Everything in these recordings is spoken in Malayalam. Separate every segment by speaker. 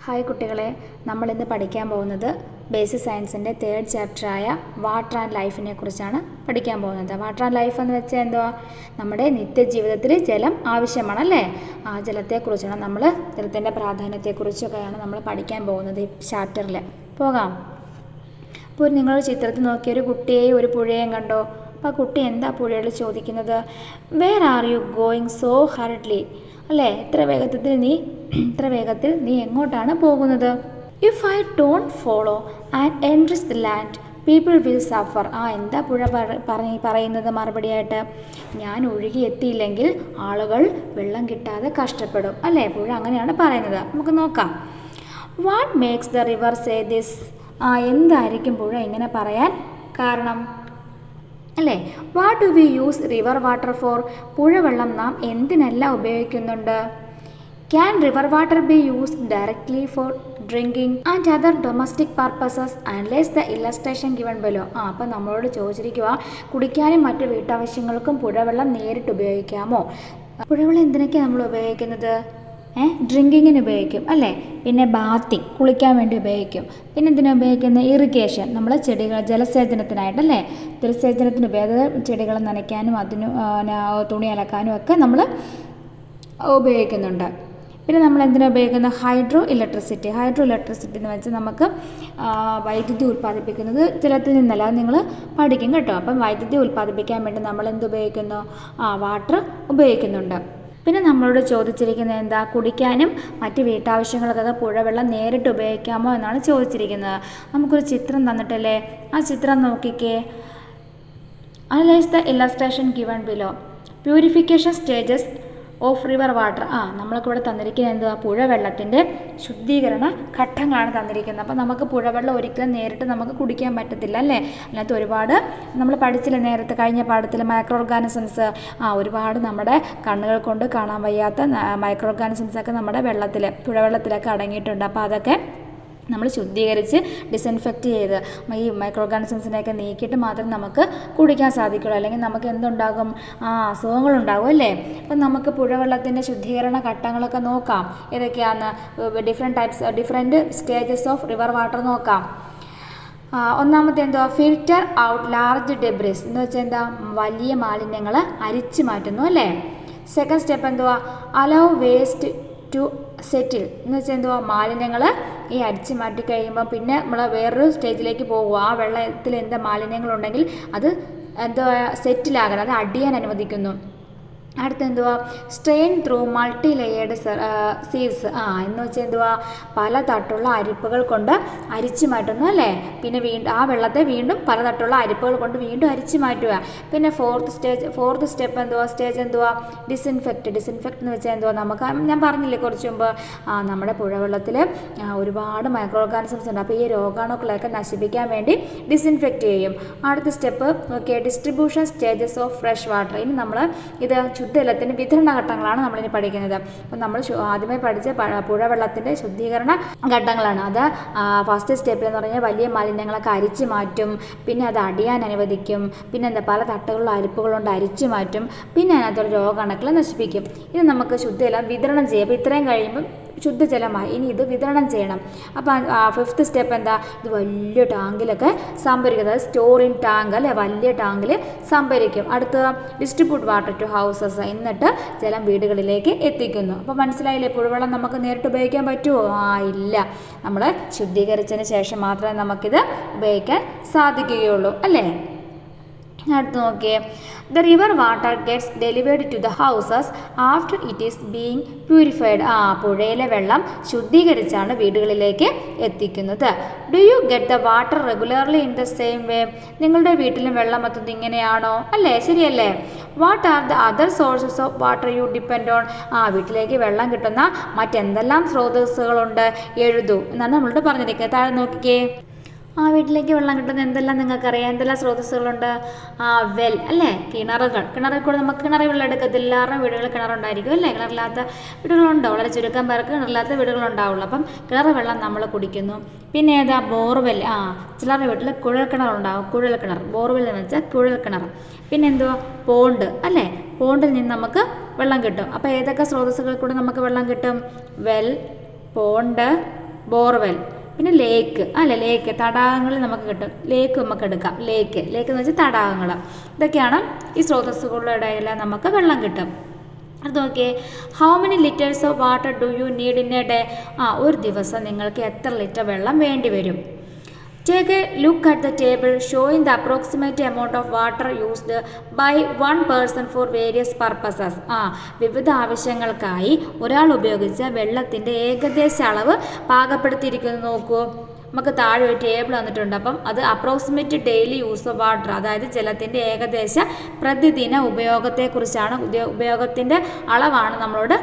Speaker 1: ഹായ് കുട്ടികളെ, നമ്മളിന്ന് പഠിക്കാൻ പോകുന്നത് ബേസിക് സയൻസിൻ്റെ തേർഡ് ചാപ്റ്ററായ വാട്ടർ ആൻഡ് ലൈഫിനെ കുറിച്ചാണ് പഠിക്കാൻ പോകുന്നത്. വാട്ടർ ആൻഡ് ലൈഫ് എന്ന് വെച്ചാൽ എന്തുവാ? നമ്മുടെ നിത്യജീവിതത്തിൽ ജലം ആവശ്യമാണല്ലേ? ആ ജലത്തെക്കുറിച്ചാണ് ജലത്തിൻ്റെ പ്രാധാന്യത്തെക്കുറിച്ചൊക്കെയാണ് നമ്മൾ പഠിക്കാൻ പോകുന്നത് ഈ ചാപ്റ്ററിൽ. പോകാം. അപ്പോൾ നിങ്ങൾ ചിത്രത്തിൽ നോക്കിയൊരു കുട്ടിയെയും ഒരു പുഴയെയും കണ്ടോ? അപ്പോൾ ആ കുട്ടി എന്താ പുഴയോട് ചോദിക്കുന്നത്? Where are you going so hardly? അല്ലേ, ഇത്ര വേഗത്തിൽ നീ എങ്ങോട്ടാണ് പോകുന്നത്? If I don't follow and enrich the land people will suffer. എന്താ പുഴ പറയുന്നത് മറുപടിയായിട്ട്? ഞാൻ ഒഴുകിയെത്തിയില്ലെങ്കിൽ ആളുകൾ വെള്ളം കിട്ടാതെ കഷ്ടപ്പെടും. അല്ലേ, പുഴ അങ്ങനെയാണ് പറയുന്നത്. നമുക്ക് നോക്കാം. What makes the river say this? എന്തായിരിക്കും പുഴ ഇങ്ങനെ പറയാൻ കാരണം? അല്ലേ, what do we use river water for? പുഴവെള്ളം നാം എന്തിനെല്ലാം ഉപയോഗിക്കുന്നുണ്ട്? Can river water be used directly for drinking and other domestic purposes analyse the illustration given below. അപ്പോൾ നമ്മളോട് ചോദിച്ചിരിക്കുക, കുടിക്കാനും മറ്റു വീട്ടാവശ്യങ്ങൾക്കും പുഴവെള്ളം നേരിട്ട് ഉപയോഗിക്കാമോ? പുഴവെള്ളം എന്തിനൊക്കെയാണ് നമ്മൾ ഉപയോഗിക്കുന്നത്? ഡ്രിങ്കിങ്ങിന് ഉപയോഗിക്കും അല്ലേ, പിന്നെ ബാത്തിങ് കുളിക്കാൻ വേണ്ടി ഉപയോഗിക്കും, പിന്നെ എന്തിനാണ് ഉപയോഗിക്കുന്നത്? ഇറിഗേഷൻ, നമ്മൾ ജലസേചനത്തിനായിട്ടല്ലേ, ജലസേചനത്തിന് ചെടികൾ നനയ്ക്കാനും തുണി അലക്കാനും ഒക്കെ നമ്മൾ ഉപയോഗിക്കുന്നുണ്ട്. പിന്നെ നമ്മൾ എന്തിനാണ് ഉപയോഗിക്കുന്നത്? ഹൈഡ്രോ ഇലക്ട്രിസിറ്റി എന്ന് വെച്ചാൽ നമുക്ക് വൈദ്യുതി ഉൽപ്പാദിപ്പിക്കുന്നത് ജലത്തിൽ നിന്നല്ല, അത് നിങ്ങൾ പഠിക്കും കേട്ടോ. അപ്പം വൈദ്യുതി ഉൽപ്പാദിപ്പിക്കാൻ വേണ്ടി നമ്മൾ എന്ത് ഉപയോഗിക്കുന്നു? വാട്ടർ ഉപയോഗിക്കുന്നുണ്ട്. പിന്നെ നമ്മളോട് ചോദിച്ചിരിക്കുന്നത് എന്താ? കുടിക്കാനും മറ്റ് വീട്ടാവശ്യങ്ങൾക്കൊക്കെ പുഴവെള്ളം നേരിട്ട് ഉപയോഗിക്കാമോ എന്നാണ് ചോദിച്ചിരിക്കുന്നത്. നമുക്കൊരു ചിത്രം തന്നിട്ടല്ലേ, ആ ചിത്രം നോക്കിക്കേ. Analyse the illustration given below. Purification stages of river water. നമ്മൾക്ക് ഇവിടെ തന്നിരിക്കുന്നത് എന്തുവാ? പുഴവെള്ളത്തിൻ്റെ ശുദ്ധീകരണ ഘട്ടങ്ങളാണ് തന്നിരിക്കുന്നത്. അപ്പോൾ നമുക്ക് പുഴവെള്ളം ഒരിക്കലും നേരിട്ട് നമുക്ക് കുടിക്കാൻ പറ്റത്തില്ല അല്ലേ. അതിനകത്ത് ഒരുപാട് നമ്മൾ പഠിച്ചില്ല നേരത്തെ കഴിഞ്ഞ പാഠത്തിൽ മൈക്രോ ഓർഗാനിസംസ്. ഒരുപാട് നമ്മുടെ കണ്ണുകൾ കൊണ്ട് കാണാൻ വയ്യാത്ത മൈക്രോ ഓർഗാനിസംസ് ഒക്കെ നമ്മുടെ പുഴവെള്ളത്തിലൊക്കെ അടങ്ങിയിട്ടുണ്ട്. അപ്പോൾ അതൊക്കെ നമ്മൾ ശുദ്ധീകരിച്ച് ഡിസിൻഫെക്റ്റ് ചെയ്ത് ഈ മൈക്രോ ഓർഗാനിസംസിനെയൊക്കെ നീക്കിയിട്ട് മാത്രം നമുക്ക് കുടിക്കാൻ സാധിക്കുള്ളൂ. അല്ലെങ്കിൽ നമുക്ക് എന്തുണ്ടാകും? അസുഖങ്ങളുണ്ടാകും അല്ലേ. അപ്പം നമുക്ക് പുഴവെള്ളത്തിൻ്റെ ശുദ്ധീകരണ ഘട്ടങ്ങളൊക്കെ നോക്കാം. ഏതൊക്കെയാണ്? Different stages of river water നോക്കാം. ഒന്നാമത്തെ എന്തുവാ? ഫിൽറ്റർ ഔട്ട് ലാർജ് ഡെബ്രിസ് എന്ന് വെച്ചാൽ എന്താ? വലിയ മാലിന്യങ്ങൾ അരിച്ചു മാറ്റുന്നു അല്ലേ. സെക്കൻഡ് സ്റ്റെപ്പ് എന്തുവാ? അലൗ വേസ്റ്റ് ടു സെറ്റിൽ എന്ന് വെച്ചാൽ എന്തുവാ? മാലിന്യങ്ങൾ ഈ അരിച്ച് മാറ്റി കഴിയുമ്പോൾ പിന്നെ നമ്മൾ വേറൊരു സ്റ്റേജിലേക്ക് പോകുക. ആ വെള്ളത്തിൽ എന്താ മാലിന്യങ്ങളുണ്ടെങ്കിൽ അത് എന്തുവാ? സെറ്റിലാകണം, അത് അടിയാൻ അനുവദിക്കുന്നു. അടുത്തെന്തുവാ? Strain through multi layered sieves. എന്ന് വെച്ചാൽ എന്തുവാ? പല തട്ടുള്ള അരിപ്പകൾ കൊണ്ട് അരിച്ചു മാറ്റുന്നു അല്ലേ. പിന്നെ ആ വെള്ളത്തെ വീണ്ടും പല തട്ടുള്ള അരിപ്പകൾ കൊണ്ട് വീണ്ടും അരിച്ചു മാറ്റുക. പിന്നെ ഫോർത്ത് സ്റ്റെപ്പ് എന്തുവാ? സ്റ്റേജ് എന്തുവാ? ഡിസിൻഫെക്റ്റ് എന്ന് വെച്ചാൽ എന്തുവാ? നമുക്ക് ഞാൻ പറഞ്ഞില്ലേ കുറച്ച് മുമ്പ്, നമ്മുടെ പുഴവെള്ളത്തിൽ ഒരുപാട് മൈക്രോ ഓർഗാനിസംസ് ഉണ്ട്. അപ്പോൾ ഈ രോഗാണുക്കളെയൊക്കെ നശിപ്പിക്കാൻ വേണ്ടി ഡിസിൻഫെക്റ്റ് ചെയ്യും. അടുത്ത step okay, distribution stages of fresh water. ഇനി നമ്മൾ ഇത് ശുദ്ധജലത്തിൻ്റെ വിതരണ ഘട്ടങ്ങളാണ് നമ്മളിനി പഠിക്കുന്നത്. അപ്പം നമ്മൾ ആദ്യമേ പഠിച്ച പുഴവെള്ളത്തിൻ്റെ ശുദ്ധീകരണ ഘട്ടങ്ങളാണ്. അത് ഫസ്റ്റ് സ്റ്റെപ്പിൽ എന്ന് പറഞ്ഞാൽ വലിയ മാലിന്യങ്ങളൊക്കെ അരിച്ചു മാറ്റും, പിന്നെ അത് അടിയാൻ അനുവദിക്കും, പിന്നെ എന്താ പല തട്ടുകളിലുള്ള അരിപ്പുകളുണ്ട് അരിച്ചു മാറ്റും, പിന്നെ അതിനകത്തുള്ള രോഗാണുക്കളെ നശിപ്പിക്കും. ഇത് നമുക്ക് ശുദ്ധജലം വിതരണം ചെയ്യും. അപ്പോൾ ഇത്രയും കഴിയുമ്പം ശുദ്ധജലമായി. ഇനി ഇത് വിതരണം ചെയ്യണം. അപ്പം ഫിഫ്ത്ത് സ്റ്റെപ്പ് എന്താ? ഇത് വലിയ ടാങ്കിലൊക്കെ സംഭരിക്കുന്നത്, സ്റ്റോറിങ് ടാങ്ക് അല്ലെ, വലിയ ടാങ്കിൽ സംഭരിക്കും. അടുത്ത ഡിസ്ട്രിബ്യൂട്ട് വാട്ടർ ടു ഹൗസസ്, എന്നിട്ട് ജലം വീടുകളിലേക്ക് എത്തിക്കുന്നു. അപ്പോൾ മനസ്സിലായില്ലേ, പുഴവെള്ളം നമുക്ക് നേരിട്ട് ഉപയോഗിക്കാൻ പറ്റുമോ? ഇല്ല. നമ്മൾ ശുദ്ധീകരിച്ചതിന് ശേഷം മാത്രമേ നമുക്കിത് ഉപയോഗിക്കാൻ സാധിക്കുകയുള്ളൂ അല്ലേ. അടുത്ത് നോക്കിയേ. The river water gets delivered to the houses after it is being purified. പുഴയിലെ വെള്ളം ശുദ്ധീകരിച്ചാണ് വീടുകളിലേക്ക് എത്തിക്കുന്നത്. Do you get the water regularly in the same way? നിങ്ങളുടെ വീട്ടിലും വെള്ളം എത്തുന്നത് ഇങ്ങനെയാണോ? അല്ലേ, ശരിയല്ലേ. What are the other sources of water you depend on? വീട്ടിലേക്ക് വെള്ളം കിട്ടുന്ന മറ്റെന്തെല്ലാം സ്രോതസ്സുകളുണ്ട്? എഴുതൂ എന്നാണ് നമ്മളോട് പറഞ്ഞിരിക്കുന്നത്. താഴെ നോക്കിക്കേ. വീട്ടിലേക്ക് വെള്ളം കിട്ടുന്ന എന്തെല്ലാം നിങ്ങൾക്കറിയാം? എന്തെല്ലാം സ്രോതസ്സുകളുണ്ട്? വെൽ അല്ലേ, കിണറിൽ കൂടെ നമുക്ക് കിണറിൽ വെള്ളം എടുക്കത്തില്ല. എല്ലാവരുടെയും വീടുകളിൽ കിണറുണ്ടായിരിക്കും അല്ലേ. കിണറില്ലാത്ത വീടുകളുണ്ടോ? വളരെ ചുരുക്കം പേർക്ക് കിണറില്ലാത്ത വീടുകളുണ്ടാവുള്ളൂ. അപ്പം കിണർ വെള്ളം നമ്മൾ കുടിക്കുന്നു. പിന്നെ ഏതാ? ബോർവെൽ. ചിലരുടെ വീട്ടിൽ കുഴൽക്കിണറുണ്ടാവും. ബോർവെൽ എന്ന് വെച്ചാൽ കുഴൽക്കിണർ. പിന്നെ എന്തുവാ? പോണ്ട് അല്ലേ, പോണ്ടിൽ നിന്ന് നമുക്ക് വെള്ളം കിട്ടും. അപ്പോൾ ഏതൊക്കെ സ്രോതസ്സുകളിൽ കൂടെ നമുക്ക് വെള്ളം കിട്ടും? വെൽ, പോണ്ട്, ബോർവെൽ, പിന്നെ ലേക്ക് അല്ലേ, ലേക്ക് തടാകങ്ങളിൽ നമുക്ക് കിട്ടും. ലേക്ക് നമുക്ക് എടുക്കാം. ലേക്ക് എന്ന് വെച്ചാൽ തടാകങ്ങൾ. ഇതൊക്കെയാണ് ഈ സ്രോതസ്സുകളുടെ എല്ലാം നമുക്ക് വെള്ളം കിട്ടും. അത് നോക്കിയേ, how many litres of water do you need in A day? ഒരു ദിവസം നിങ്ങൾക്ക് എത്ര ലിറ്റർ വെള്ളം വേണ്ടി വരും? Take a look at the table showing the approximate amount of water used by one person for various purposes. വിവിധ ആവശ്യങ്ങൾക്കായി ഒരാൾ ഉപയോഗിച്ച വെള്ളത്തിൻ്റെ ഏകദേശ അളവ് പാകപ്പെടുത്തിയിരിക്കുന്നു. നോക്കൂ, നമുക്ക് താഴെ ഒരു ടേബിൾ വന്നിട്ടുണ്ട്. അപ്പം അത് approximate daily use of water, അതായത് ജലത്തിൻ്റെ ഏകദേശ പ്രതിദിന ഉപയോഗത്തെക്കുറിച്ചാണ്, ഉപയോഗത്തിൻ്റെ അളവാണ് നമ്മളോട്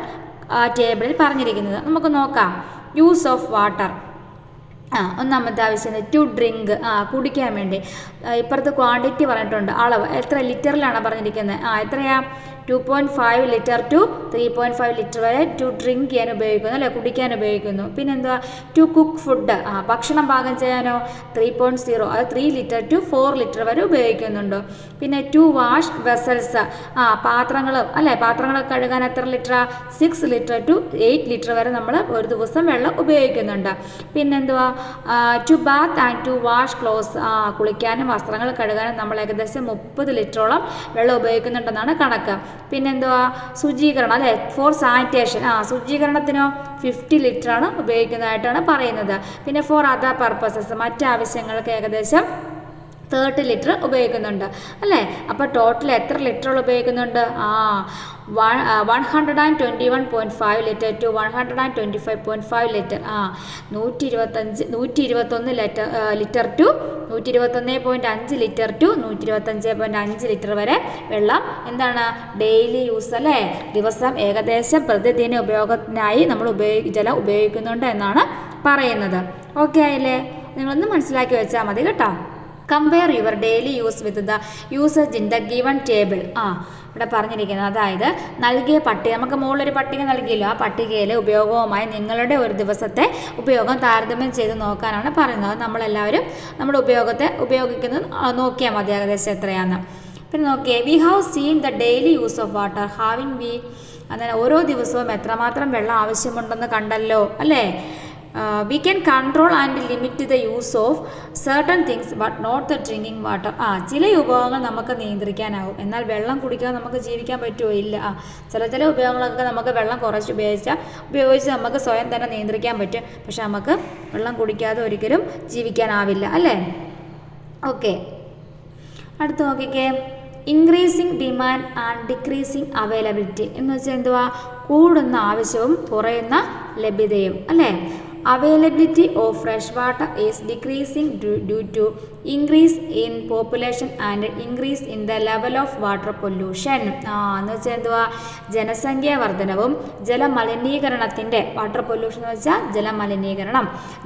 Speaker 1: ആ ടേബിളിൽ പറഞ്ഞിരിക്കുന്നത്. നമുക്ക് നോക്കാം. യൂസ് ഓഫ് വാട്ടർ, ഒന്നാമത്തെ ആവശ്യം ടു ഡ്രിങ്ക്, കുടിക്കാൻ വേണ്ടി. ഇപ്പുറത്ത് ക്വാണ്ടിറ്റി പറഞ്ഞിട്ടുണ്ട്, അളവ് എത്ര ലിറ്ററിലാണ് പറഞ്ഞിരിക്കുന്നത്. എത്രയാ? 2.5 ലിറ്റർ ടു 3.5 ലിറ്റർ വരെ ടു ഡ്രിങ്ക് ചെയ്യാൻ ഉപയോഗിക്കുന്നു അല്ലേ, കുടിക്കാൻ ഉപയോഗിക്കുന്നു. പിന്നെ എന്തുവാ? ടു കുക്ക് ഫുഡ്, ഭക്ഷണം പാകം ചെയ്യാനോ 3.0, അത് 3 ലിറ്റർ ടു 4 ലിറ്റർ വരെ ഉപയോഗിക്കുന്നുണ്ട്. പിന്നെ ടു വാഷ് വെസൽസ്, പാത്രങ്ങളും അല്ലേ, പാത്രങ്ങൾ കഴുകാൻ എത്ര ലിറ്ററാ? 6 ലിറ്റർ ടു 8 ലിറ്റർ വരെ നമ്മൾ ഒരു ദിവസം വെള്ളം ഉപയോഗിക്കുന്നുണ്ട്. പിന്നെന്തുവാ? To bath and to wash clothes, കുളിക്കാനും വസ്ത്രങ്ങൾ കഴുകാനും നമ്മൾ ഏകദേശം 30 ലിറ്ററോളം വെള്ളം ഉപയോഗിക്കുന്നുണ്ടെന്നാണ് കണക്ക്. പിന്നെന്തുവാ? ശുചീകരണം അല്ലേ, ഫോർ സാനിറ്റേഷൻ, ശുചീകരണത്തിനോ 50 ലിറ്ററാണ് ഉപയോഗിക്കുന്നതായിട്ടാണ് പറയുന്നത്. പിന്നെ ഫോർ അതർ പർപ്പസസ്, മറ്റാവശ്യങ്ങൾക്ക് ഏകദേശം 30 ലിറ്റർ ഉപയോഗിക്കുന്നുണ്ട് അല്ലേ. അപ്പോൾ ടോട്ടൽ എത്ര ലിറ്ററുകൾ ഉപയോഗിക്കുന്നുണ്ട്? 121.5 litre to 125.5 litre, 121 litre to 121.5 litre to 125.5 litre വരെ വെള്ളം എന്താണ്? ഡെയിലി യൂസ് അല്ലേ, ദിവസം ഏകദേശം പ്രതിദിന ഉപയോഗത്തിനായി നമ്മൾ ജലം ഉപയോഗിക്കുന്നുണ്ട് എന്നാണ് പറയുന്നത്. ഓക്കെ ആയില്ലേ? നിങ്ങളൊന്ന് മനസ്സിലാക്കി വെച്ചാൽ മതി കേട്ടോ. Compare your daily use with the usage in the given table. ഇവിടെ പറഞ്ഞിരിക്കുന്നത്, അതായത് നൽകിയ പട്ടിക, നമുക്ക് മുകളിലൊരു പട്ടിക നൽകിയല്ലോ, ആ പട്ടികയിലെ ഉപയോഗവുമായി നിങ്ങളുടെ ഒരു ദിവസത്തെ ഉപയോഗം താരതമ്യം ചെയ്ത് നോക്കാനാണ് പറയുന്നത്. നമ്മളെല്ലാവരും നമ്മുടെ ഉപയോഗിക്കുന്നത് നോക്കിയാൽ മതി ഏകദേശം എത്രയാണെന്ന്. പിന്നെ നോക്കിയേ, we have seen the daily use of water having B, അങ്ങനെ ഓരോ ദിവസവും എത്രമാത്രം വെള്ളം ആവശ്യമുണ്ടെന്ന് കണ്ടല്ലോ അല്ലേ. We can control and limit the use of certain things but not the drinking water. ചില ഉപയോഗങ്ങൾ നമുക്ക് നിയന്ത്രിക്കാനാവും, എന്നാൽ വെള്ളം കുടിക്കാതെ നമുക്ക് ജീവിക്കാൻ പറ്റുമോ? ഇല്ല. ചില ഉപയോഗങ്ങളൊക്കെ നമുക്ക് വെള്ളം കുറച്ച് ഉപയോഗിച്ച് നമുക്ക് സ്വയം തന്നെ നിയന്ത്രിക്കാൻ പറ്റും. പക്ഷെ നമുക്ക് വെള്ളം കുടിക്കാതെ ഒരിക്കലും ജീവിക്കാനാവില്ല അല്ലേ. ഓക്കെ, അടുത്ത് നോക്കിക്കേ. Increasing demand and decreasing availability എന്ന് വെച്ചാൽ എന്തുവാ? കൂടുന്ന ആവശ്യവും കുറയുന്ന ലഭ്യതയും അല്ലേ. Availability of fresh water is decreasing due to increase in population and increase in the level of water pollution. എന്ന് വെച്ചാൽ എന്തുവാ? ജനസംഖ്യാ വർധനവും ജലമലിനീകരണത്തിൻ്റെ, വാട്ടർ പൊല്യൂഷൻ എന്ന് വെച്ചാൽ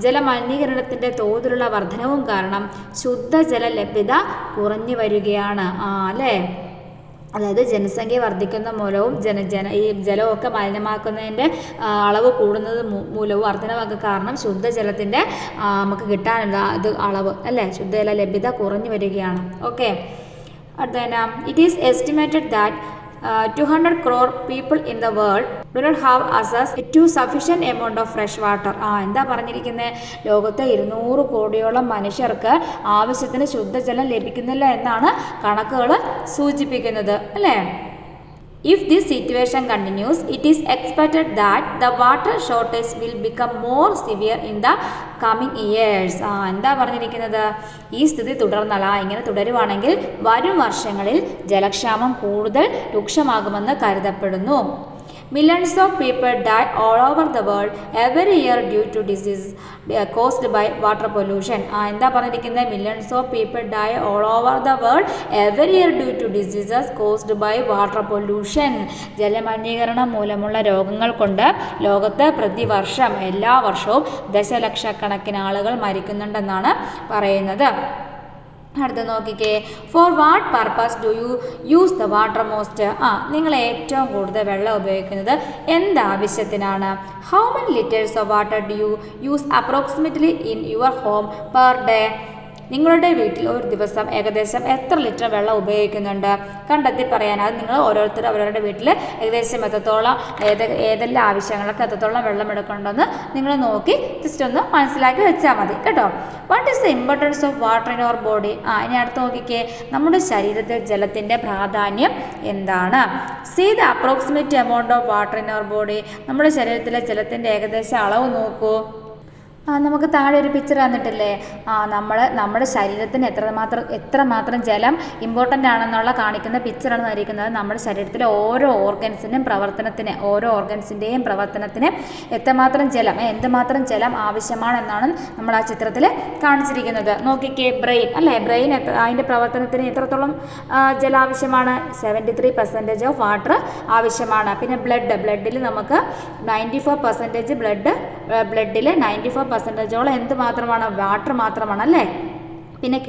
Speaker 1: ജലമലിനീകരണത്തിൻ്റെ തോതിലുള്ള വർധനവും കാരണം ശുദ്ധജല ലഭ്യത കുറഞ്ഞു വരികയാണ് അല്ലേ. അതായത് ജനസംഖ്യ വർദ്ധിക്കുന്ന മൂലവും ഈ ജലമൊക്കെ മലിനമാക്കുന്നതിൻ്റെ അളവ് കൂടുന്നത് മൂലവും വർധനവൊക്കെ കാരണം ശുദ്ധജലത്തിൻ്റെ നമുക്ക് കിട്ടാനുള്ള അളവ് അല്ലേ, ശുദ്ധജല ലഭ്യത കുറഞ്ഞു വരികയാണ്. ഓക്കെ, അടുത്ത തന്നെ, it is estimated that 200 crore people in the world do not have access to sufficient amount of fresh water. എന്താ പറഞ്ഞിരിക്കുന്നത്? ലോകത്തെ 200 കോടിയോളം മനുഷ്യർക്ക് ആവശ്യത്തിന് ശുദ്ധജലം ലഭിക്കുന്നില്ല എന്നാണ് കണക്കുകൾ സൂചിപ്പിക്കുന്നത് അല്ലേ. If this situation continues, it is expected that the water shortage will become more severe in the coming years. എന്താ പറഞ്ഞിരിക്കുന്നത്? ഈ സ്ഥിതി ഇങ്ങനെ തുടരുവാണെങ്കിൽ വരും വർഷങ്ങളിൽ ജലക്ഷാമം കൂടുതൽ രൂക്ഷമാകുമെന്ന് കരുതപ്പെടുന്നു. Millions of people die all over the world every year due to disease caused by water pollution. എന്താ പറഞ്ഞിരിക്കുന്നത്? Millions of people die all over the world every year due to diseases caused by water pollution. ജലമലിനീകരണം മൂലമുള്ള രോഗങ്ങൾ കൊണ്ട് ലോകത്ത് പ്രതിവർഷം എല്ലാ വർഷവും ദശലക്ഷക്കണക്കിന് ആളുകൾ മരിക്കുന്നുണ്ടെന്നാണ് പറയുന്നത്. അടുത്ത് നോക്കിക്കേ. For what purpose do you use the water most? നിങ്ങൾ ഏറ്റവും കൂടുതൽ വെള്ളം ഉപയോഗിക്കുന്നത് എന്താവശ്യത്തിനാണ്? How many litres of water do you use approximately in your home per day? നിങ്ങളുടെ വീട്ടിൽ ഒരു ദിവസം ഏകദേശം എത്ര ലിറ്റർ വെള്ളം ഉപയോഗിക്കുന്നുണ്ട്? കണ്ടെത്തി പറയാൻ. അത് നിങ്ങൾ ഓരോരുത്തരും അവരവരുടെ വീട്ടിൽ ഏകദേശം എത്രത്തോളം ഏതെല്ലാം ആവശ്യങ്ങൾക്ക് എത്രത്തോളം വെള്ളം എടുക്കണമെന്ന് നിങ്ങൾ നോക്കി ജസ്റ്റ് ഒന്ന് മനസ്സിലാക്കി വെച്ചാൽ മതി കേട്ടോ. What is the importance of water in our body? ഇനി അടുത്ത് നോക്കിക്കേ, നമ്മുടെ ശരീരത്തിൽ ജലത്തിൻ്റെ പ്രാധാന്യം എന്താണ്? See the approximate amount of water in our body. നമ്മുടെ ശരീരത്തിലെ ജലത്തിൻ്റെ ഏകദേശം അളവ് നോക്കൂ. നമുക്ക് താഴെ ഒരു പിക്ചർ തന്നിട്ടില്ലേ? നമ്മുടെ ശരീരത്തിന് എത്രമാത്രം ജലം ഇമ്പോർട്ടൻ്റ് ആണെന്നുള്ള കാണിക്കുന്ന പിക്ചറാണ് തന്നിരിക്കുന്നത്. നമ്മുടെ ശരീരത്തിലെ ഓരോ ഓർഗൻസിൻ്റെയും പ്രവർത്തനത്തിന് എന്തുമാത്രം ജലം ആവശ്യമാണെന്നാണ് നമ്മൾ ആ ചിത്രത്തിൽ കാണിച്ചിരിക്കുന്നത്. നോക്കിക്കേ, ബ്രെയിൻ അല്ലേ, ബ്രെയിൻ അതിൻ്റെ പ്രവർത്തനത്തിന് എത്രത്തോളം ജലം ആവശ്യമാണ്? 73% ഓഫ് വാട്ടർ ആവശ്യമാണ്. പിന്നെ ബ്ലഡിൽ നമുക്ക് 94% ബ്ലഡിൽ 94% എന്ത് മാത്രമാണ്? വാട്ടർ മാത്രമാണ് അല്ലേ. പിന്നെ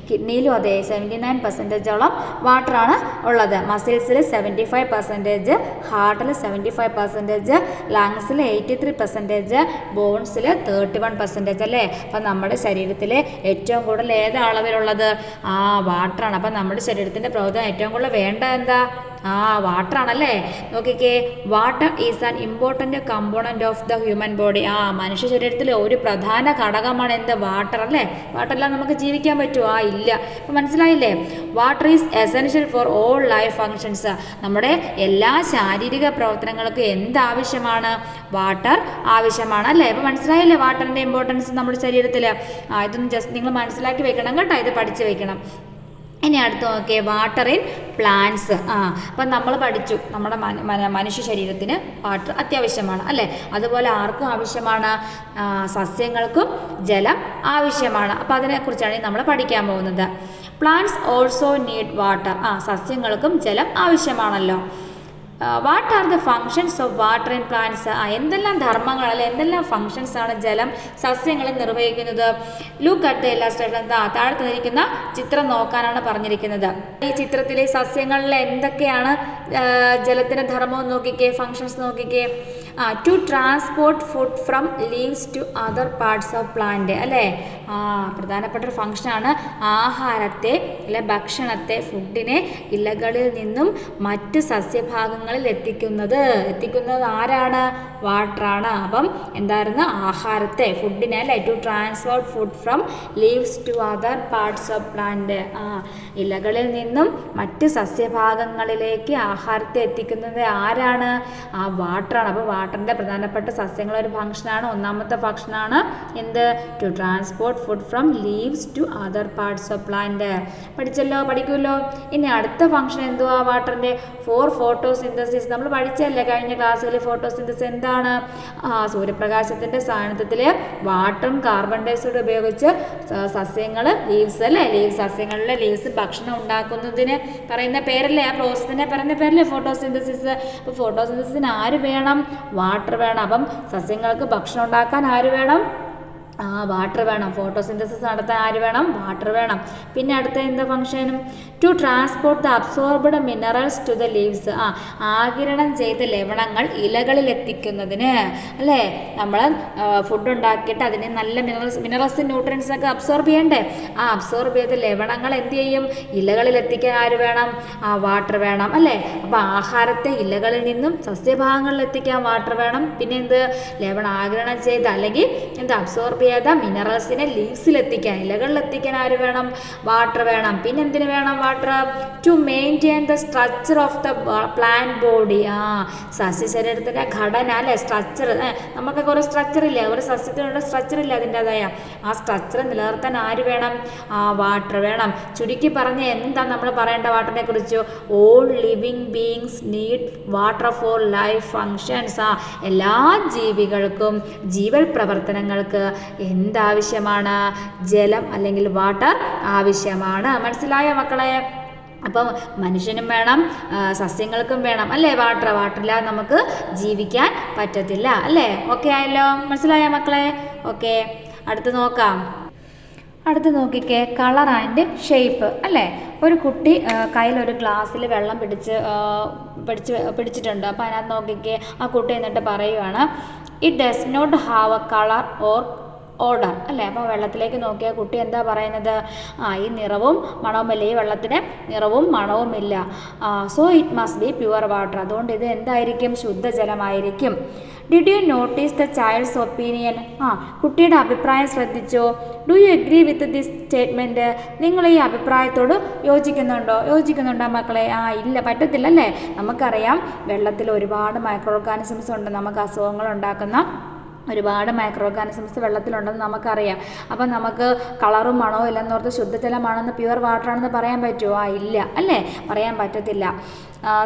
Speaker 1: കിഡ്നിയിലും അതെ 79% വാട്ടറാണ് ഉള്ളത്. മസിൽസിൽ 75%, ഹാർട്ടിൽ 75%, ലങ്സിൽ 83%, ബോൺസിൽ 31% അല്ലേ. അപ്പം നമ്മുടെ ശരീരത്തിൽ ഏറ്റവും കൂടുതൽ ഏത് അളവിലുള്ളത്? വാട്ടറാണ്. അപ്പം നമ്മുടെ ശരീരത്തിൻ്റെ പ്രവർത്തനം ഏറ്റവും കൂടുതൽ വേണ്ട എന്താ? വാട്ടറാണല്ലേ. നോക്കിക്കേ, water is an important component of the human body. മനുഷ്യ ശരീരത്തിലെ ഒരു പ്രധാന ഘടകമാണ് എന്ത്? വാട്ടർ അല്ലേ. വാട്ടറില്ലാതെ നമുക്ക് ജീവിക്കാൻ പറ്റുമോ? ഇല്ല. അപ്പം മനസ്സിലായില്ലേ? Water is essential for all life functions. നമ്മുടെ എല്ലാ ശാരീരിക പ്രവർത്തനങ്ങൾക്കും എന്താവശ്യമാണ്? വാട്ടർ ആവശ്യമാണ് അല്ലേ. അപ്പം മനസ്സിലായില്ലേ വാട്ടറിൻ്റെ ഇമ്പോർട്ടൻസ് നമ്മുടെ ശരീരത്തിൽ? ഇതൊന്ന് ജസ്റ്റ് നിങ്ങൾ മനസ്സിലാക്കി വെക്കണം കേട്ടോ, ഇത് പഠിച്ച് വെക്കണം. ഇനി അടുത്ത് നോക്കിയേ, വാട്ടർ ഇൻ പ്ലാന്റ്സ്. അപ്പം നമ്മൾ പഠിച്ചു നമ്മുടെ മനുഷ്യ ശരീരത്തിന് വാട്ടർ അത്യാവശ്യമാണ് അല്ലേ. അതുപോലെ ആർക്കും ആവശ്യമാണ്? സസ്യങ്ങൾക്കും ജലം ആവശ്യമാണ്. അപ്പം അതിനെക്കുറിച്ചാണ് നമ്മൾ പഠിക്കാൻ പോകുന്നത്. Plants also need water. സസ്യങ്ങൾക്കും ജലം ആവശ്യമാണല്ലോ. What are the functions of water in plants? എന്തെല്ലാം ധർമ്മങ്ങൾ അല്ലെ എന്തെല്ലാം ഫങ്ഷൻസ് ആണ് ജലം സസ്യങ്ങളിൽ നിർവഹിക്കുന്നത്? Look at the illustration. താഴെ തന്നിരിക്കുന്ന ചിത്രം നോക്കാനാണ് പറഞ്ഞിരിക്കുന്നത്. ഈ ചിത്രത്തിലെ സസ്യങ്ങളിൽ എന്തൊക്കെയാണ് ജലത്തിൻ്റെ ധർമ്മം നോക്കിക്കേ, ഫങ്ഷൻസ് നോക്കിക്കേ. To transport food from leaves to other parts of plant അല്ലേ. പ്രധാനപ്പെട്ട ഒരു ഫങ്ഷനാണ് ആഹാരത്തെ അല്ലെ ഭക്ഷണത്തെ, ഫുഡിനെ ഇലകളിൽ നിന്നും മറ്റ് സസ്യഭാഗങ്ങളിൽ എത്തിക്കുന്നത് ആരാണ്? വാട്ടറാണ്. അപ്പം എന്തായിരുന്നു? ആഹാരത്തെ, ഫുഡിനെ അല്ലേ. To transport food from leaves to other parts of plant. ഇലകളിൽ നിന്നും മറ്റ് സസ്യഭാഗങ്ങളിലേക്ക് ആഹാരത്തെ എത്തിക്കുന്നത് ആരാണ്? വാട്ടറാണ്. അപ്പോൾ വാട്ടറിൻ്റെ പ്രധാനപ്പെട്ട സസ്യങ്ങളൊരു ഫങ്ഷനാണ്. ഒന്നാമത്തെ ഫങ്ഷനാണ് എന്ത്? To transport food from leaves to other parts of plant. പഠിക്കുമല്ലോ. ഇനി അടുത്ത ഫങ്ഷൻ എന്തുവാ വാട്ടറിൻ്റെ? For photosynthesis. നമ്മൾ പഠിച്ചല്ലേ കഴിഞ്ഞ ക്ലാസ്സുകളിൽ. ഫോട്ടോസിന്തസിസ് എന്താണ്? സൂര്യപ്രകാശത്തിൻ്റെ സാന്നിധ്യത്തിൽ വാട്ടറും കാർബൺ ഡയോക്സൈഡും ഉപയോഗിച്ച് സസ്യങ്ങൾ സസ്യങ്ങളിലെ ലീവ്സ് ഭക്ഷണം ഉണ്ടാക്കുന്നതിന് പറയുന്ന പേരല്ലേ, ആ പ്രോസസ്സിനെ പറയുന്ന പേരല്ലേ ഫോട്ടോസിന്തസിസ്. അപ്പോൾ ഫോട്ടോസിന്തസിന് ആര് വേണം? വാട്ടർ വേണം. അപ്പം സസ്യങ്ങൾക്ക് ഭക്ഷണം ഉണ്ടാക്കാൻ ആര് വേണം? വാട്ടർ വേണം. ഫോട്ടോസിന്തസിസ് നടത്താൻ ആര് വേണം? വാട്ടർ വേണം. പിന്നെ അടുത്ത എന്താ function? To transport the absorbed minerals to the leaves. ആഗിരണം ചെയ്ത ലവണങ്ങൾ ഇലകളിൽ എത്തിക്കുന്നതിന് അല്ലേ. നമ്മൾ ഫുഡ് ഉണ്ടാക്കിയിട്ട് അതിനെ നല്ല മിനറൽസ് ന്യൂട്രിയൻസ് ഒക്കെ അബ്സോർബ് ചെയ്യണ്ടേ. അബ്സോർബ് ചെയ്ത ലവണങ്ങൾ എന്ത് ചെയ്യും? ഇലകളിൽ എത്തിക്കാൻ ആര് വേണം? വാട്ടർ വേണം അല്ലേ. അപ്പോൾ ആഹാരത്തെ ഇലകളിൽ നിന്നും സസ്യഭാഗങ്ങളിൽ എത്തിക്കാൻ വാട്ടർ വേണം. പിന്നെ എന്ത്? ലവണം ആഗിരണം ചെയ്ത അല്ലെങ്കിൽ എന്ത് അബ്സോർബ് ചെയ്ത മിനറൽസിനെ ലീവ്സിലെത്തിക്കാൻ, ഇലകളിലെത്തിക്കാൻ ആര് വേണം? വാട്ടർ വേണം. പിന്നെ എന്തിനു വേണം water? To maintain the structure of the plant body. സസ്യശരീരത്തിൻ്റെ ഘടന അല്ലേ, സ്ട്രക്ചർ. നമുക്കൊക്കെ ഒരു സ്ട്രക്ചർ ഇല്ലേ, ഒരു സസ്യത്തിനുള്ള സ്ട്രക്ചർ ഇല്ല അതിൻ്റെതായ. ആ സ്ട്രക്ചർ നിലനിർത്താൻ ആര് വേണം? വാട്ടർ വേണം. ചുരുക്കി പറഞ്ഞ എന്താ നമ്മൾ പറയേണ്ട വാട്ടറിനെ കുറിച്ച്? All living beings need water for life functions. എല്ലാ ജീവികൾക്കും ജീവൽ പ്രവർത്തനങ്ങൾക്ക് എന്താവശ്യമാണ്? ജലം അല്ലെങ്കിൽ വാട്ടർ ആവശ്യമാണ്. മനസ്സിലായോ മക്കളെ? അപ്പം മനുഷ്യനും വേണം, സസ്യങ്ങൾക്കും വേണം അല്ലേ വാട്ടർ. വാട്ടറില്ലാതെ നമുക്ക് ജീവിക്കാൻ പറ്റത്തില്ല അല്ലേ. ഓക്കെ ആയല്ലോ, മനസ്സിലായോ മക്കളെ? ഓക്കെ, അടുത്ത് നോക്കാം. അടുത്ത് നോക്കിക്കേ, കളർ ആൻഡ് ഷേപ്പ് അല്ലേ. ഒരു കുട്ടി കയ്യിലൊരു ഗ്ലാസ്സിൽ വെള്ളം പിടിച്ചിട്ടുണ്ട്. അപ്പോൾ അതിനകത്ത് നോക്കിക്കേ, ആ കുട്ടി എന്നിട്ട് പറയുവാണ്, it does not have a colour or odour അല്ലേ. അപ്പോൾ വെള്ളത്തിലേക്ക് നോക്കിയാൽ കുട്ടി എന്താ പറയുന്നത്? ഈ നിറവും മണവുമില്ല, ഈ വെള്ളത്തിന് നിറവും മണവുമില്ല. So it must be pure water. അതുകൊണ്ട് ഇത് എന്തായിരിക്കും? ശുദ്ധജലമായിരിക്കും. Did you notice the child's opinion? കുട്ടിയുടെ അഭിപ്രായം ശ്രദ്ധിച്ചോ? Do you agree with this statement? നിങ്ങൾ ഈ അഭിപ്രായത്തോട് യോജിക്കുന്നുണ്ടോ മക്കളെ? ഇല്ല, പറ്റത്തില്ല അല്ലേ. നമുക്കറിയാം വെള്ളത്തിൽ ഒരുപാട് മൈക്രോ ഓർഗാനിസംസ് ഉണ്ട്, നമുക്ക് അസുഖങ്ങൾ ഉണ്ടാക്കുന്ന ഒരുപാട് മൈക്രോ ഓർഗാനിസംസ് വെള്ളത്തിലുണ്ടെന്ന് നമുക്കറിയാം. അപ്പം നമുക്ക് കളറും മണവും ഇല്ലെന്നോർത്ത് ശുദ്ധജലമാണെന്ന് പ്യുവർ വാട്ടർ ആണെന്ന് പറയാൻ പറ്റുമോ? ഇല്ല അല്ലേ, പറയാൻ പറ്റത്തില്ല.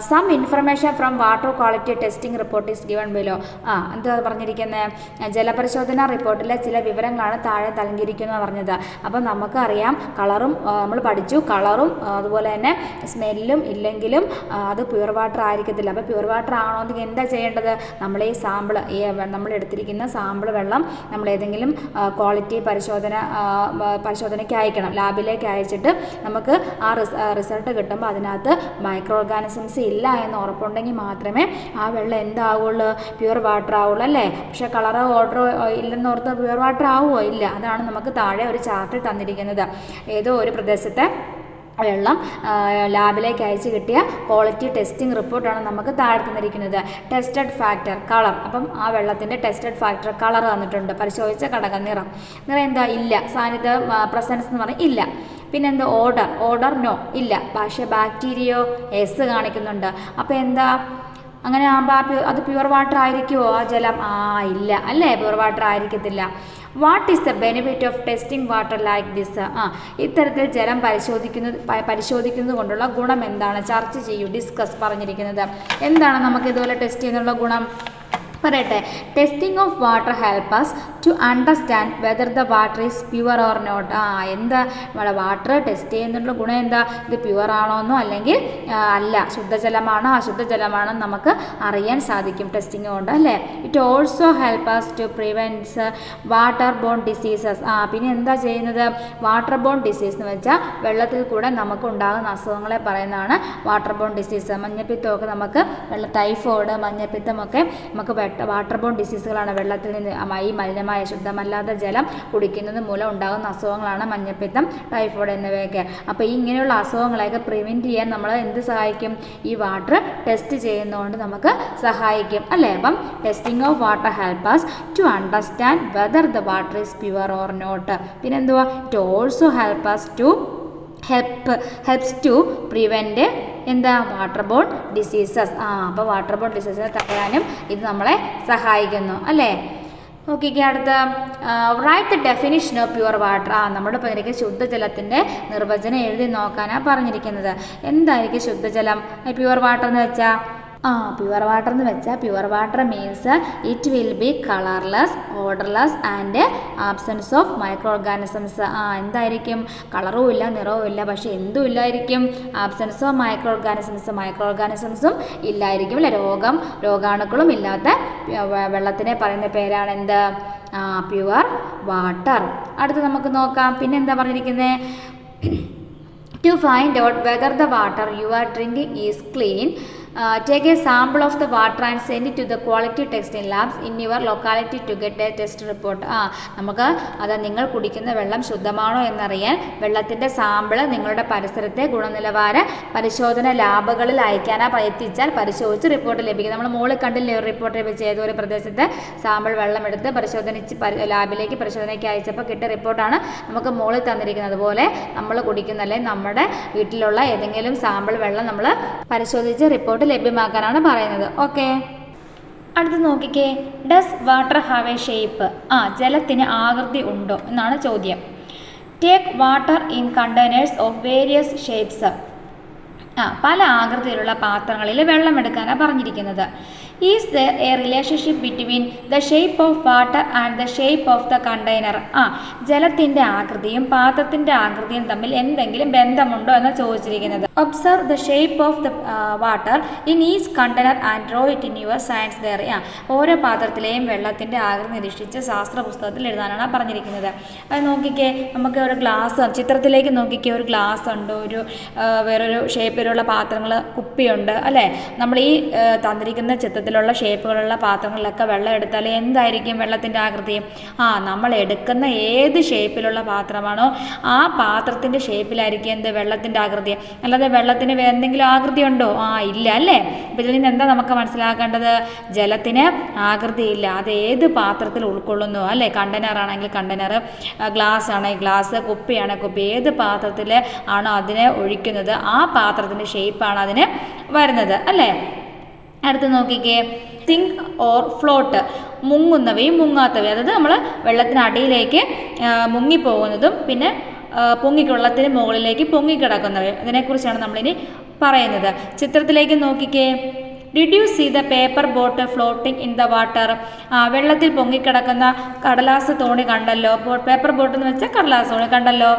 Speaker 1: Some information from water quality testing report is given below. എന്താ പറഞ്ഞിരിക്കുന്നത്? ജലപരിശോധനാ റിപ്പോർട്ടിലെ ചില വിവരങ്ങളാണ് താഴെ നൽകിയിരിക്കുന്നത് പറഞ്ഞത്. അപ്പം നമുക്കറിയാം കളറും നമ്മൾ പഠിച്ചു, കളറും അതുപോലെ തന്നെ സ്മെല്ലും ഇല്ലെങ്കിലും അത് പ്യുവർ വാട്ടർ ആയിരിക്കത്തില്ല. അപ്പോൾ പ്യുവർ വാട്ടർ ആണോന്നെങ്കിൽ എന്താ ചെയ്യേണ്ടത്? നമ്മൾ ഈ സാമ്പിൾ, നമ്മൾ എടുത്തിരിക്കുന്ന സാമ്പിൾ വെള്ളം നമ്മൾ ഏതെങ്കിലും ക്വാളിറ്റി പരിശോധനയ്ക്ക് അയക്കണം, ലാബിലേക്ക് അയച്ചിട്ട് നമുക്ക് ആ റിസൾട്ട് കിട്ടുമ്പോൾ അതിനകത്ത് മൈക്രോ ഓർഗാനിസംസ് ഇല്ല എന്ന് ഉറപ്പുണ്ടെങ്കിൽ മാത്രമേ ആ വെള്ളം എന്താവുള്ളൂ? പ്യുവർ വാട്ടർ ആവുള്ളൂ അല്ലേ. പക്ഷേ കളറോ ഓർഡറോ ഇല്ലെന്നോർത്ത് പ്യുവർ വാട്ടർ ആവുമോ? ഇല്ല. അതാണ് നമുക്ക് താഴെ ഒരു ചാർട്ടിൽ തന്നിരിക്കുന്നത്. ഏതോ ഒരു പ്രദേശത്തെ വെള്ളം ലാബിലേക്ക് അയച്ച് കിട്ടിയ ക്വാളിറ്റി ടെസ്റ്റിംഗ് റിപ്പോർട്ടാണ് നമുക്ക് താഴെ തന്നിരിക്കുന്നത്. Tested factor colour. അപ്പം ആ വെള്ളത്തിൻ്റെ ടെസ്റ്റഡ് ഫാക്ടർ കളർ തന്നിട്ടുണ്ട്. പരിശോധിച്ച ഘടകം നിറം എന്താ? ഇല്ല. സാന്നിധ്യം പ്രസൻസ് എന്ന് പറഞ്ഞാൽ ഇല്ല. പിന്നെന്താ? ഓർഡർ നോ, ഇല്ല. പക്ഷേ ബാക്ടീരിയയോ എസ് കാണിക്കുന്നുണ്ട്. അപ്പോൾ എന്താ? അങ്ങനെ ആകുമ്പോൾ അത് പ്യുവർ വാട്ടർ ആയിരിക്കുമോ ആ ജലം? ഇല്ല അല്ലേ, പ്യുവർ വാട്ടർ ആയിരിക്കത്തില്ല. What is the benefit of testing water like this? ഇത്തരത്തിൽ ജലം പരിശോധിക്കുന്നത് കൊണ്ടുള്ള ഗുണം എന്താണ്? ചർച്ച ചെയ്യൂ, ഡിസ്കസ് പറഞ്ഞിരിക്കുന്നത്. എന്താണ് നമുക്ക് ഇതുപോലെ ടെസ്റ്റ് ചെയ്യുന്നുള്ള ഗുണം? പറയട്ടെ. Testing of water help us to understand whether the water is pure or not. എന്താ നമ്മളെ വാട്ടർ ടെസ്റ്റ് ചെയ്യുന്നുള്ള ഗുണം എന്താ? ഇത് പ്യുവർ ആണോന്നോ അല്ലെങ്കിൽ അല്ല ശുദ്ധജലമാണോ അശുദ്ധജലമാണോ നമുക്ക് അറിയാൻ സാധിക്കും ടെസ്റ്റിംഗ് കൊണ്ട് അല്ലേ. It also help us to prevents water borne diseases. പിന്നെ എന്താ ചെയ്യുന്നത്? വാട്ടർ ബോൺ ഡിസീസ് എന്ന് വെച്ചാൽ വെള്ളത്തിൽ കൂടെ നമുക്ക് ഉണ്ടാകുന്ന അസുഖങ്ങളെ പറയുന്നതാണ് വാട്ടർ ബോൺ ഡിസീസ്. മഞ്ഞപ്പിത്തമൊക്കെ നമുക്ക് ടൈഫോയിഡ്, മഞ്ഞപ്പിത്തമൊക്കെ നമുക്ക് വാട്ടർ ബോൺ ഡിസീസുകളാണ്. വെള്ളത്തിൽ നിന്ന് ഈ മലിനമായ ശുദ്ധമല്ലാത്ത ജലം കുടിക്കുന്നത് മൂലം ഉണ്ടാകുന്ന അസുഖങ്ങളാണ് മഞ്ഞപ്പിത്തം, ടൈഫോയിഡ് എന്നിവയൊക്കെ. അപ്പോൾ ഈ ഇങ്ങനെയുള്ള അസുഖങ്ങളെയൊക്കെ പ്രിവെൻറ്റ് ചെയ്യാൻ നമ്മൾ എന്ത് സഹായിക്കും? ഈ വാട്ടർ ടെസ്റ്റ് ചെയ്യുന്നതുകൊണ്ട് നമുക്ക് സഹായിക്കും അല്ലേ. അപ്പം testing of water help us to understand whether the water is pure or not. പിന്നെ എന്തുവാ? It also helps to prevent എന്താ? Water borne diseases. അപ്പോൾ വാട്ടർ ബോൺ ഡിസീസിനെ തടയാനും ഇത് നമ്മളെ സഹായിക്കുന്നു അല്ലേ. നോക്കിക്കേ അടുത്ത write the definition of pure water. നമ്മുടെ പേർക്ക് ശുദ്ധജലത്തിൻ്റെ നിർവചനം എഴുതി നോക്കാനാണ് പറഞ്ഞിരിക്കുന്നത്. എന്തായിരിക്കും ശുദ്ധജലം? പ്യുവർ വാട്ടർ എന്ന് വെച്ചാൽ പ്യുവർ വാട്ടർ എന്ന് വെച്ചാൽ pure water means it will be colourless, odourless and absence of micro organisms. എന്തായിരിക്കും? കളറും ഇല്ല, നിറവും ഇല്ല, പക്ഷേ എന്തും ഇല്ലായിരിക്കും? ആബ്സെൻസ് ഓഫ് മൈക്രോ ഓർഗാനിസംസും ഇല്ലായിരിക്കും അല്ലേ. രോഗാണുക്കളും ഇല്ലാത്ത വെള്ളത്തിനെ പറയുന്ന പേരാണ് എന്ത്? Pure water. അടുത്ത് നമുക്ക് നോക്കാം. പിന്നെ എന്താ പറഞ്ഞിരിക്കുന്നത്? To find out whether the water you are drinking is clean, take a sample of the water and send it to the quality testing labs in your locality to get a test report. നമുക്ക് അത് നിങ്ങൾ കുടിക്കുന്ന വെള്ളം ശുദ്ധമാണോ എന്നറിയാൻ വെള്ളത്തിൻ്റെ സാമ്പിൾ നിങ്ങളുടെ പരിസരത്തെ ഗുണനിലവാര പരിശോധന ലാബുകളിൽ എത്തിച്ചാൽ പരിശോധിച്ച് റിപ്പോർട്ട് ലഭിക്കും. നമ്മൾ മുകളിൽ കണ്ടില്ലേ ഒരു റിപ്പോർട്ട് ലഭിച്ച ഏതൊരു പ്രദേശത്തെ സാമ്പിൾ വെള്ളം എടുത്ത് ലാബിലേക്ക് പരിശോധനയ്ക്ക് അയച്ചപ്പോൾ കിട്ടിയ റിപ്പോർട്ടാണ് നമുക്ക് മുകളിൽ തന്നിരിക്കുന്നത്. അതുപോലെ നമ്മൾ കുടിക്കുന്ന അല്ലെങ്കിൽ നമ്മുടെ വീട്ടിലുള്ള ഏതെങ്കിലും സാമ്പിൾ വെള്ളം നമ്മൾ പരിശോധിച്ച് റിപ്പോർട്ട് ലഭ്യമാക്കാനാണ് പറയുന്നത്. ഓക്കെ, അടുത്ത് നോക്കിക്കേ. Does water have a shape? ജലത്തിന് ആകൃതി ഉണ്ടോ എന്നാണ് ചോദ്യം. Take water in containers of various shapes. പല ആകൃതിയിലുള്ള പാത്രങ്ങളിൽ വെള്ളം എടുക്കാനാണ് പറഞ്ഞിരിക്കുന്നത്. Is there a relationship between the shape of water and the shape of the container? ജലത്തിൻ്റെ ആകൃതിയും പാത്രത്തിൻ്റെ ആകൃതിയും തമ്മിൽ എന്തെങ്കിലും ബന്ധമുണ്ടോ എന്ന് ചോദിച്ചിരിക്കുന്നത്. Observe the shape of the water in each container and draw it in your science diary. ഓരോ പാത്രത്തിലെയും വെള്ളത്തിൻ്റെ ആകൃതി നിരീക്ഷിച്ച് ശാസ്ത്ര പുസ്തകത്തിൽ എഴുതാനാണ് പറഞ്ഞിരിക്കുന്നത്. അത് നോക്കിക്കേ, നമുക്ക് ഒരു ഗ്ലാസ് ചിത്രത്തിലേക്ക് നോക്കിക്കേ. ഒരു ഗ്ലാസ് ഉണ്ട്, വേറൊരു ഷേപ്പിലുള്ള പാത്രങ്ങൾ, കുപ്പിയുണ്ട് അല്ലേ. നമ്മൾ ഈ തന്നിരിക്കുന്ന ചിത്രത്തിൽ ചിത്രത്തിലുള്ള ഷേപ്പുകളുള്ള പാത്രങ്ങളിലൊക്കെ വെള്ളം എടുത്താൽ എന്തായിരിക്കും വെള്ളത്തിൻ്റെ ആകൃതി? നമ്മൾ എടുക്കുന്ന ഏത് ഷേപ്പിലുള്ള പാത്രമാണോ ആ പാത്രത്തിൻ്റെ ഷേപ്പിലായിരിക്കും എന്ത് വെള്ളത്തിൻ്റെ ആകൃതി. അല്ലാതെ വെള്ളത്തിന് വേറെ എന്തെങ്കിലും ആകൃതി ഉണ്ടോ? ഇല്ല അല്ലേ. അപ്പോൾ ഇതിൽ നിന്ന് എന്താ നമുക്ക് മനസ്സിലാക്കേണ്ടത്? ജലത്തിന് ആകൃതിയില്ല. അത് ഏത് പാത്രത്തിൽ ഉൾക്കൊള്ളുന്നു അല്ലേ. കണ്ടെയ്നർ ആണെങ്കിൽ കണ്ടെയ്നർ, ഗ്ലാസ് ആണെങ്കിൽ ഗ്ലാസ്, കുപ്പിയാണെങ്കിൽ കുപ്പി, ഏത് പാത്രത്തിൽ ആണോ അതിനെ ഒഴിക്കുന്നത് ആ പാത്രത്തിൻ്റെ ഷേപ്പാണ് അതിന് വരുന്നത് അല്ലേ. അടുത്ത് നോക്കിക്കേ, സിങ്ക് ഓർ ഫ്ലോട്ട്, മുങ്ങുന്നവയും മുങ്ങാത്തവയും. അതായത് നമ്മൾ വെള്ളത്തിനടിയിലേക്ക് മുങ്ങിപ്പോകുന്നതും പിന്നെ വെള്ളത്തിന് മുകളിലേക്ക് പൊങ്ങിക്കിടക്കുന്നവയും. ഇതിനെക്കുറിച്ചാണ് നമ്മളിനി പറയുന്നത്. ചിത്രത്തിലേക്ക് നോക്കിക്കേ. Did you see the paper boat floating in the water? വെള്ളത്തിൽ പൊങ്ങിക്കിടക്കുന്ന കടലാസ് തോണി കണ്ടല്ലോ. പേപ്പർ ബോട്ട് എന്ന് വെച്ചാൽ കടലാസ് തോണി കണ്ടല്ലോ.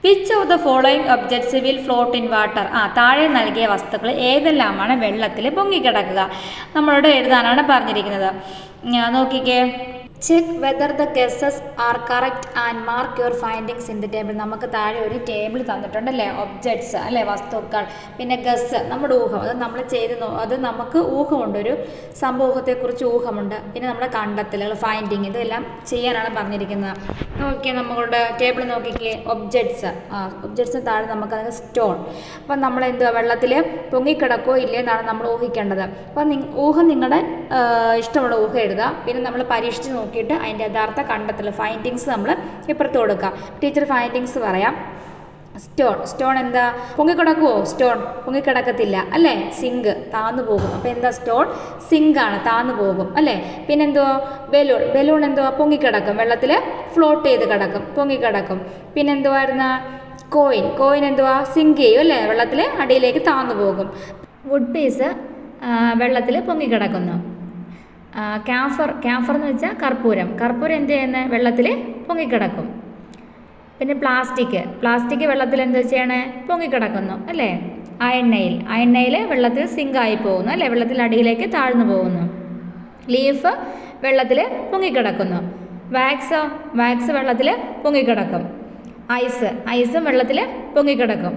Speaker 1: Which of the following objects will float in water? താഴെ നൽകിയ വസ്തുക്കൾ ഏതെല്ലാമാണ് വെള്ളത്തിൽ പൊങ്ങിക്കിടക്കുക? നമ്മളോട് എഴുതാനാണ് പറഞ്ഞിരിക്കുന്നത്. നോക്കിക്കേ. Check whether the guesses are correct and mark your findings in the table. നമുക്ക് താഴെ ഒരു ടേബിൾ തന്നിട്ടുണ്ടല്ലേ, ഒബ്ജക്ട്സ് അല്ലേ, വസ്തുക്കൾ, പിന്നെ ഗസ് നമ്മുടെ ഊഹം, അത് നമ്മൾ അത് നമുക്ക് ഊഹമുണ്ട്, ഒരു സംഭവത്തെക്കുറിച്ച് ഊഹമുണ്ട്, പിന്നെ നമ്മുടെ കണ്ടെത്തലുകൾ ഫൈൻഡിങ്, ഇതെല്ലാം ചെയ്യാനാണ് പറഞ്ഞിരിക്കുന്നത്. നോക്കിയാൽ നമ്മളുടെ ടേബിൾ നോക്കിക്കേ. ഒബ്ജക്ട്സ് താഴെ നമുക്കത് സ്റ്റോൺ. അപ്പം നമ്മൾ എന്തുവാ വെള്ളത്തിൽ പൊങ്ങിക്കിടക്കോ ഇല്ലേ എന്നാണ് നമ്മൾ ഊഹിക്കേണ്ടത്. അപ്പം ഊഹം നിങ്ങളുടെ ഇഷ്ടമുള്ള ഊഹം എഴുതുക. പിന്നെ നമ്മൾ പരീക്ഷിച്ച് നോക്കിയിട്ട് അതിൻ്റെ യഥാർത്ഥ കണ്ടെത്തൽ ഫൈൻഡിങ്സ് നമ്മൾ ഇപ്പുറത്ത് കൊടുക്കുക. ടീച്ചർ ഫൈൻഡിങ്സ് പറയാം. സ്റ്റോൺ എന്താ? പൊങ്ങിക്കിടക്കുമോ? സ്റ്റോൺ പൊങ്ങിക്കിടക്കത്തില്ല അല്ലേ. സിങ്ക് താന്നു പോകും. അപ്പോൾ എന്താ? സ്റ്റോൺ സിങ്കാണ്, താന്നു പോകും അല്ലേ. പിന്നെന്തുവാ? ബലൂൺ എന്തുവാ? പൊങ്ങിക്കിടക്കും, വെള്ളത്തിൽ ഫ്ലോട്ട് ചെയ്ത് കിടക്കും, പൊങ്ങിക്കിടക്കും. പിന്നെന്തുവായിരുന്ന? കോയിൻ എന്തുവാ? സിങ്ക് ചെയ്യും അല്ലേ, വെള്ളത്തിൽ അടിയിലേക്ക് താന്നു പോകും. വുഡ് പീസ് വെള്ളത്തിൽ പൊങ്ങിക്കിടക്കുന്നു. ക്യാഫർ എന്ന് വെച്ചാൽ കർപ്പൂരം എന്ത് ചെയ്യുന്നത്? വെള്ളത്തിൽ പൊങ്ങിക്കിടക്കും. പിന്നെ പ്ലാസ്റ്റിക് വെള്ളത്തിൽ എന്ത് ചെയ്യണേ? പൊങ്ങിക്കിടക്കുന്നു അല്ലേ. അയണ്ണയിൽ വെള്ളത്തിൽ സിങ്കായി പോകുന്നു അല്ലേ, വെള്ളത്തിൽ അടിയിലേക്ക് താഴ്ന്നു പോകുന്നു. ലീഫ് വെള്ളത്തിൽ പൊങ്ങിക്കിടക്കുന്നു. വാക്സ് വെള്ളത്തിൽ പൊങ്ങിക്കിടക്കും. ഐസും വെള്ളത്തിൽ പൊങ്ങിക്കിടക്കും.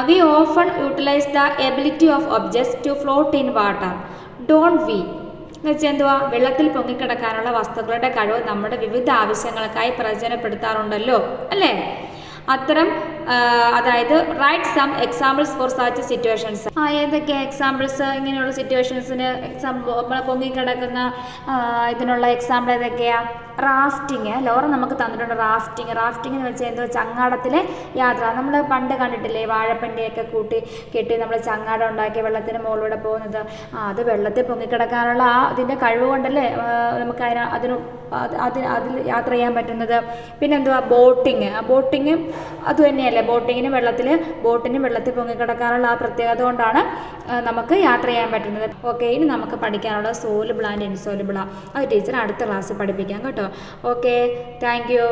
Speaker 1: We often utilize the ability of objects to float in water. Don't we? എന്ന് വെച്ചാൽ എന്തുവാ? വെള്ളത്തിൽ പൊങ്ങിക്കിടക്കാനുള്ള വസ്തുക്കളുടെ കഴിവ് നമ്മുടെ വിവിധ ആവശ്യങ്ങൾക്കായി പ്രയോജനപ്പെടുത്താറുണ്ടല്ലോ അല്ലേ. അത്തരം അതായത് write some examples for such situations. ഏതൊക്കെ എക്സാമ്പിൾസ് ഇങ്ങനെയുള്ള സിറ്റുവേഷൻസിന് പൊങ്ങിക്കിടക്കുന്ന ഇതിനുള്ള എക്സാമ്പിൾ ഏതൊക്കെയാണ്? റാഫ്റ്റിങ്. ലോറ നമുക്ക് തന്നിട്ടുണ്ട് റാഫ്റ്റിംഗ് എന്ന് വെച്ചാൽ എന്തോ ചങ്ങാടത്തിലെ യാത്ര. നമ്മൾ പണ്ട് കണ്ടിട്ടില്ലേ, വാഴപ്പണ്ടിയൊക്കെ കെട്ടി നമ്മൾ ചങ്ങാടം ഉണ്ടാക്കി വെള്ളത്തിന് മുകളിലൂടെ പോകുന്നത്. അത് വെള്ളത്തിൽ പൊങ്ങിക്കിടക്കാനുള്ള അതിൻ്റെ കഴിവ് കൊണ്ടല്ലേ നമുക്ക് അതിൽ യാത്ര ചെയ്യാൻ പറ്റുന്നത്. പിന്നെന്തുവാ? ബോട്ടിങ് അത് തന്നെയല്ലേ. ബോട്ടിനും വെള്ളത്തിൽ പൊങ്ങിക്കിടക്കാനുള്ള ആ പ്രത്യേകത കൊണ്ടാണ് നമുക്ക് യാത്ര ചെയ്യാൻ പറ്റുന്നത്. ഓക്കെ, ഇനി നമുക്ക് പഠിക്കാനുള്ള സോലുബിൾ ആൻഡ് ഇൻസോലുബിൾ. അത് ടീച്ചർ അടുത്ത ക്ലാസ്സിൽ പഠിപ്പിക്കാം കേട്ടോ. Okay, thank you.